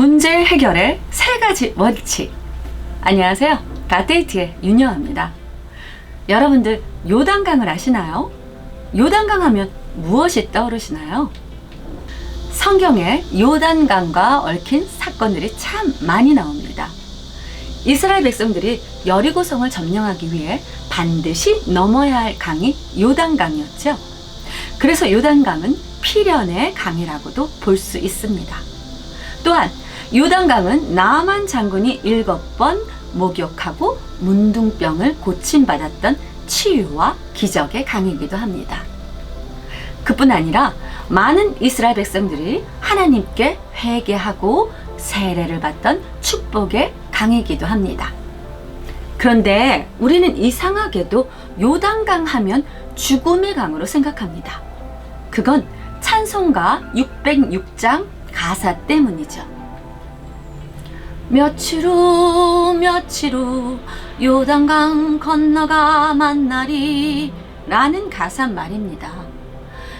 문제 해결의 세 가지 원칙. 안녕하세요. 갓데이트의 윤여입니다. 여러분들 요단강을 아시나요? 요단강 하면 무엇이 떠오르시나요? 성경에 요단강과 얽힌 사건들이 참 많이 나옵니다. 이스라엘 백성들이 여리고성을 점령하기 위해 반드시 넘어야 할 강이 요단강이었죠. 그래서 요단강은 필연의 강이라고도 볼 수 있습니다. 또한 요단강은 나아만 장군이 7번 목욕하고 문둥병을 고침받았던 치유와 기적의 강이기도 합니다. 그뿐 아니라 많은 이스라엘 백성들이 하나님께 회개하고 세례를 받던 축복의 강이기도 합니다. 그런데 우리는 이상하게도 요단강 하면 죽음의 강으로 생각합니다. 그건 찬송가 606장 가사 때문이죠. 며칠 후 요단강 건너가 만나리 라는 가사 말입니다.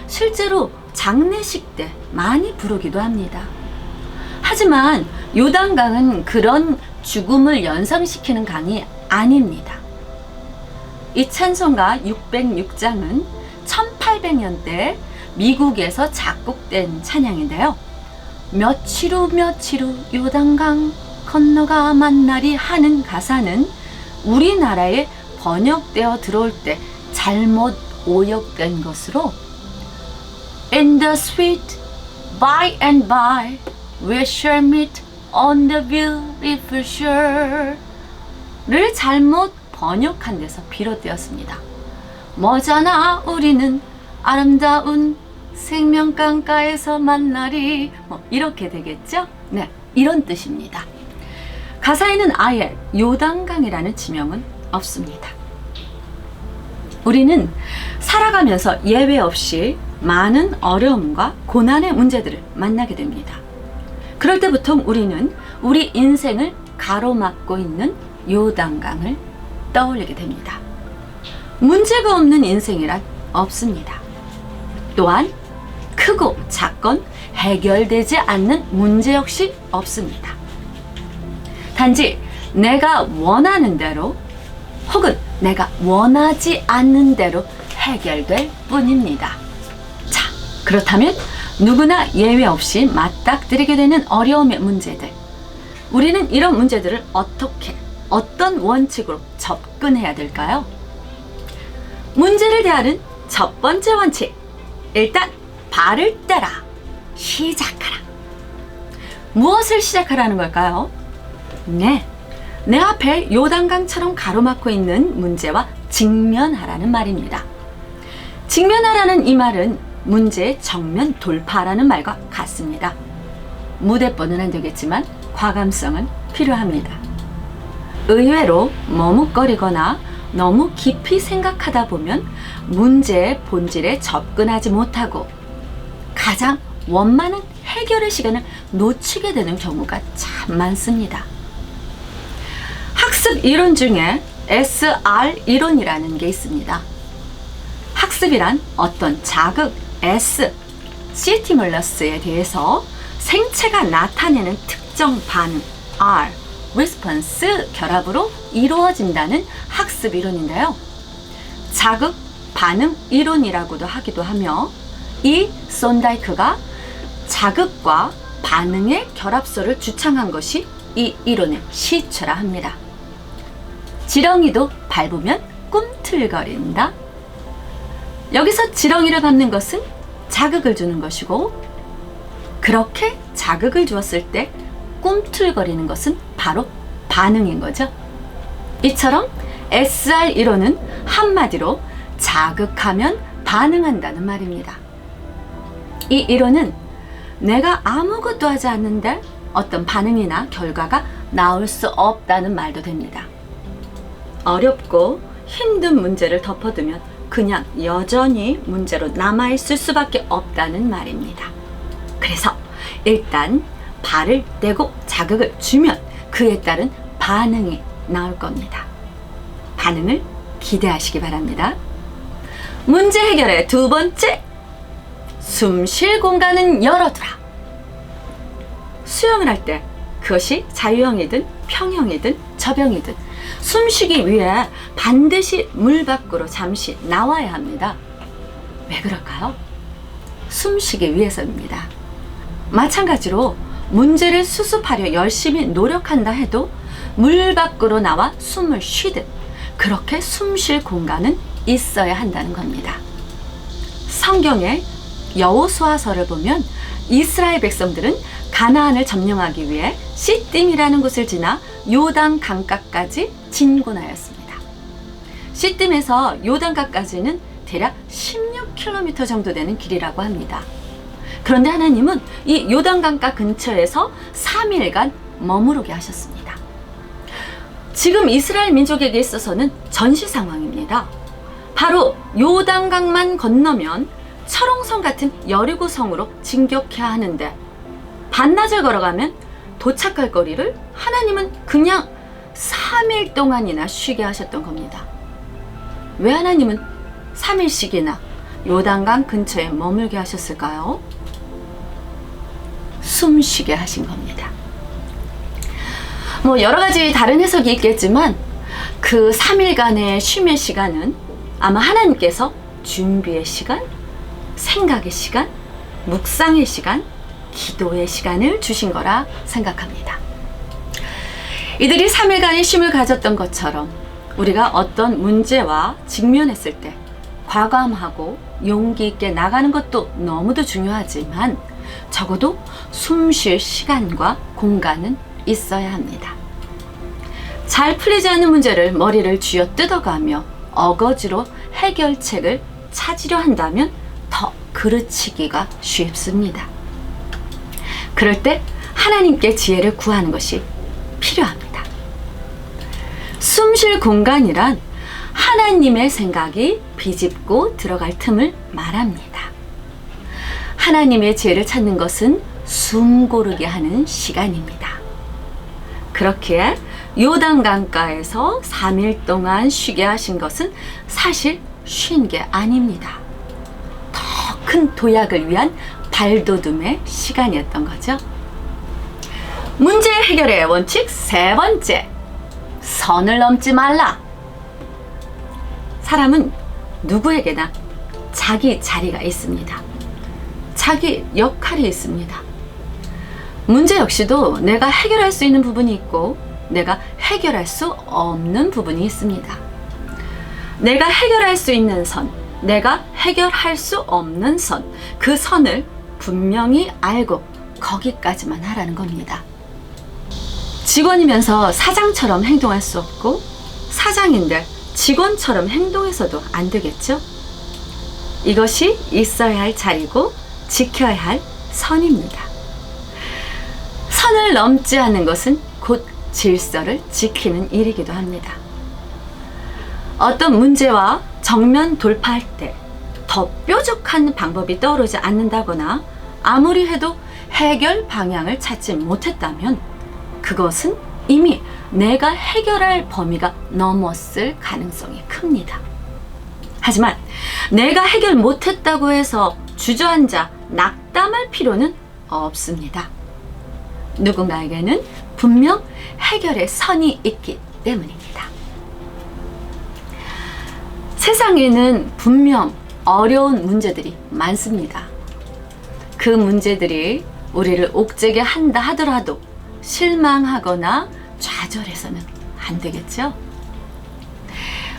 실제로 장례식 때 많이 부르기도 합니다. 하지만 요단강은 그런 죽음을 연상시키는 강이 아닙니다. 이 찬송가 606장은 1800년대 미국에서 작곡된 찬양인데요. 며칠 후 요단강 건너가 만나리 하는 가사는 우리나라에 번역되어 들어올 때 잘못 오역된 것으로 In the sweet by and by we shall meet on the beautiful shore 를 잘못 번역한 데서 비롯되었습니다. 머자나 우리는 아름다운 생명강가에서 만나리 이렇게 되겠죠? 네, 이런 뜻입니다. 가사에는 아예 요단강이라는 지명은 없습니다. 우리는 살아가면서 예외 없이 많은 어려움과 고난의 문제들을 만나게 됩니다. 그럴 때 보통 우리는 우리 인생을 가로막고 있는 요단강을 떠올리게 됩니다. 문제가 없는 인생이란 없습니다. 또한 크고 작건 해결되지 않는 문제 역시 없습니다. 단지 내가 원하는 대로 혹은 내가 원하지 않는 대로 해결될 뿐입니다. 자, 그렇다면 누구나 예외 없이 맞닥뜨리게 되는 어려움의 문제들. 우리는 이런 문제들을 어떤 원칙으로 접근해야 될까요? 문제를 대하는 첫 번째 원칙. 일단 발을 떼라. 시작하라. 무엇을 시작하라는 걸까요? 네, 내 앞에 요단강처럼 가로막고 있는 문제와 직면하라는 말입니다. 직면하라는 이 말은 문제의 정면 돌파라는 말과 같습니다. 무대뽀는 안 되겠지만 과감성은 필요합니다. 의외로 머뭇거리거나 너무 깊이 생각하다 보면 문제의 본질에 접근하지 못하고 가장 원만한 해결의 시간을 놓치게 되는 경우가 참 많습니다. 학습 이론 중에 SR 이론이라는 게 있습니다. 학습이란 어떤 자극 S, 스티뮬러스에 대해서 생체가 나타내는 특정 반응 R, response 결합으로 이루어진다는 학습 이론인데요. 자극 반응 이론이라고도 하기도 하며 이 손다이크가 자극과 반응의 결합소를 주창한 것이 이 이론의 시초라 합니다. 지렁이도 밟으면 꿈틀거린다. 여기서 지렁이를 밟는 것은 자극을 주는 것이고 그렇게 자극을 주었을 때 꿈틀거리는 것은 바로 반응인 거죠. 이처럼 SR 이론은 한마디로 자극하면 반응한다는 말입니다. 이 이론은 내가 아무것도 하지 않는데 어떤 반응이나 결과가 나올 수 없다는 말도 됩니다. 어렵고 힘든 문제를 덮어두면 그냥 여전히 문제로 남아있을 수밖에 없다는 말입니다. 그래서 일단 발을 떼고 자극을 주면 그에 따른 반응이 나올 겁니다. 반응을 기대하시기 바랍니다. 문제 해결의 두 번째, 숨 쉴 공간은 열어두라. 수영을 할 때 그것이 자유형이든 평형이든 저병이든 숨쉬기 위해 반드시 물 밖으로 잠시 나와야 합니다. 왜 그럴까요? 숨쉬기 위해서입니다. 마찬가지로 문제를 수습하려 열심히 노력한다 해도 물 밖으로 나와 숨을 쉬듯 그렇게 숨 쉴 공간은 있어야 한다는 겁니다. 성경의 여호수아서를 보면 이스라엘 백성들은 가나안을 점령하기 위해 시딤이라는 곳을 지나 요단 강가까지 진군하였습니다. 시딤에서 요단강까지는 대략 16km 정도 되는 길이라고 합니다. 그런데 하나님은 이 요단강가 근처에서 3일간 머무르게 하셨습니다. 지금 이스라엘 민족에게 있어서는 전시 상황입니다. 바로 요단강만 건너면 철옹성 같은 여리고성으로 진격해야 하는데 반나절 걸어가면 도착할 거리를 하나님은 그냥 3일 동안이나 쉬게 하셨던 겁니다. 왜 하나님은 3일씩이나 요단강 근처에 머물게 하셨을까요? 숨 쉬게 하신 겁니다. 여러 가지 다른 해석이 있겠지만 그 3일간의 쉼의 시간은 아마 하나님께서 준비의 시간, 생각의 시간, 묵상의 시간, 기도의 시간을 주신 거라 생각합니다. 이들이 3일간의 쉼을 가졌던 것처럼 우리가 어떤 문제와 직면했을 때 과감하고 용기 있게 나가는 것도 너무도 중요하지만 적어도 숨 쉴 시간과 공간은 있어야 합니다. 잘 풀리지 않는 문제를 머리를 쥐어 뜯어가며 어거지로 해결책을 찾으려 한다면 더 그르치기가 쉽습니다. 그럴 때 하나님께 지혜를 구하는 것이 필요합니다. 숨 쉴 공간이란 하나님의 생각이 비집고 들어갈 틈을 말합니다. 하나님의 지혜를 찾는 것은 숨 고르게 하는 시간입니다. 그렇기에 요단강가에서 3일 동안 쉬게 하신 것은 사실 쉰 게 아닙니다. 더 큰 도약을 위한 발돋움의 시간이었던 거죠. 문제 해결의 원칙 세 번째, 선을 넘지 말라. 사람은 누구에게나 자기 자리가 있습니다. 자기 역할이 있습니다. 문제 역시도 내가 해결할 수 있는 부분이 있고 내가 해결할 수 없는 부분이 있습니다. 내가 해결할 수 있는 선, 내가 해결할 수 없는 선, 그 선을 분명히 알고 거기까지만 하라는 겁니다. 직원이면서 사장처럼 행동할 수 없고 사장인데 직원처럼 행동해서도 안 되겠죠? 이것이 있어야 할 자리고 지켜야 할 선입니다. 선을 넘지 않는 것은 곧 질서를 지키는 일이기도 합니다. 어떤 문제와 정면 돌파할 때 더 뾰족한 방법이 떠오르지 않는다거나 아무리 해도 해결 방향을 찾지 못했다면 그것은 이미 내가 해결할 범위가 넘었을 가능성이 큽니다. 하지만 내가 해결 못했다고 해서 주저앉아 낙담할 필요는 없습니다. 누군가에게는 분명 해결의 선이 있기 때문입니다. 세상에는 분명 어려운 문제들이 많습니다. 그 문제들이 우리를 옥죄게 한다 하더라도 실망하거나 좌절해서는 안 되겠죠?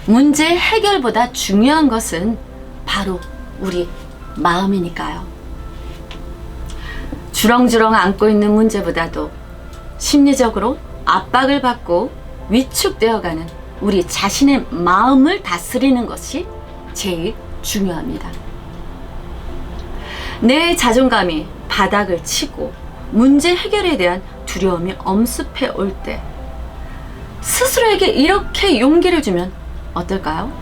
문제 해결보다 중요한 것은 바로 우리 마음이니까요. 주렁주렁 안고 있는 문제보다도 심리적으로 압박을 받고 위축되어가는 우리 자신의 마음을 다스리는 것이 제일 중요합니다. 내 자존감이 바닥을 치고 문제 해결에 대한 두려움이 엄습해 올 때 스스로에게 이렇게 용기를 주면 어떨까요?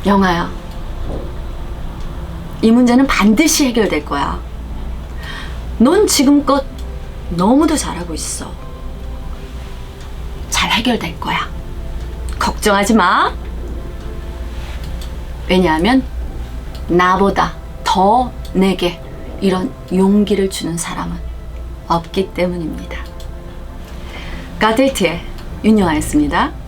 영아야, 이 문제는 반드시 해결될 거야. 넌 지금껏 너무도 잘하고 있어. 잘 해결될 거야. 걱정하지 마. 왜냐하면 나보다 더 내게 이런 용기를 주는 사람은 없기 때문입니다. 가데티의 윤여아였습니다.